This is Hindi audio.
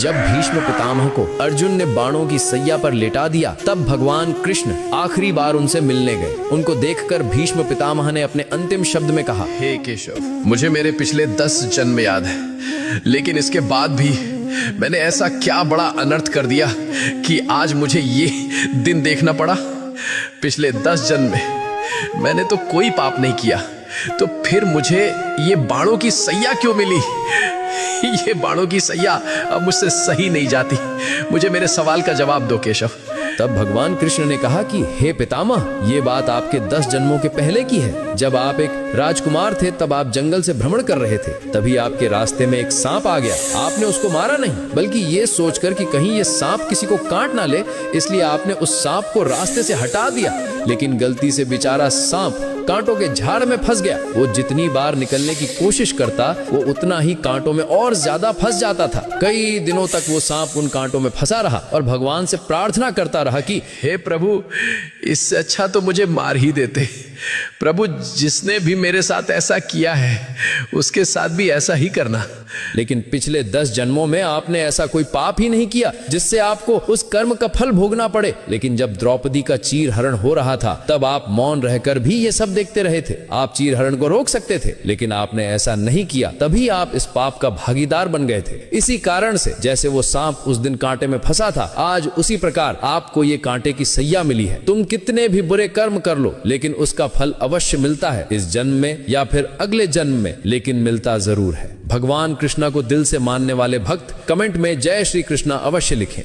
जब भीष्म पितामह को अर्जुन ने बाणों की सैया पर लेटा दिया, तब भगवान कृष्ण आखिरी बार उनसे मिलने गए। उनको देखकर भीष्म पितामह ने अपने अंतिम शब्द में कहा, हे केशव, मुझे मेरे पिछले 10 जन्म याद है, लेकिन इसके बाद भी मैंने ऐसा क्या बड़ा अनर्थ कर दिया कि आज मुझे ये दिन देखना पड़ा। पिछले 10 जन्म में मैंने तो कोई पाप नहीं किया, तो फिर मुझे ये बाणों की सैया क्यों मिली? ये बाणों की सैया अब मुझसे सही नहीं जाती। मुझे मेरे सवाल का जवाब दो केशव। तब भगवान कृष्ण ने कहा कि हे पितामह, ये बात आपके 10 जन्मों के पहले की है। जब आप एक राजकुमार थे, तब आप जंगल से भ्रमण कर रहे थे। तभी आपके रास्ते में एक सांप आ गया। आपने उसको मारा नहीं, बल्कि ये सोचकर कि कहीं ये सांप किसी को काट ना ले, इसलिए आपने उस सांप को रास्ते से हटा दिया। लेकिन गलती से बेचारा सांप कांटों के झाड़ में फंस गया। वो जितनी बार निकलने की कोशिश करता, वो उतना ही कांटों में और ज्यादा फंस जाता था। कई दिनों तक वो सांप उन कांटों में फंसा रहा और भगवान से प्रार्थना करता रहा कि हे प्रभु, इससे अच्छा तो मुझे मार ही देते। प्रभु, जिसने भी मेरे साथ ऐसा किया है, उसके साथ भी ऐसा ही करना। लेकिन पिछले 10 जन्मों में आपने ऐसा कोई पाप ही नहीं किया जिससे आपको उस कर्म का फल भोगना पड़े। लेकिन जब द्रौपदी का चीर हरण हो रहा था, तब आप मौन रहकर भी ये सब देखते रहे थे। आप चीर हरण को रोक सकते थे, लेकिन आपने ऐसा नहीं किया। तभी आप इस पाप का भागीदार बन गए थे। इसी कारण से जैसे वो सांप उस दिन कांटे में फंसा था, आज उसी प्रकार आपको ये कांटे की सैया मिली है। तुम कितने भी बुरे कर्म कर लो, लेकिन उसका फल अवश्य मिलता है, इस जन्म में या फिर अगले जन्म में, लेकिन मिलता जरूर है। भगवान कृष्णा को दिल से मानने वाले भक्त कमेंट में जय श्री कृष्णा अवश्य लिखें।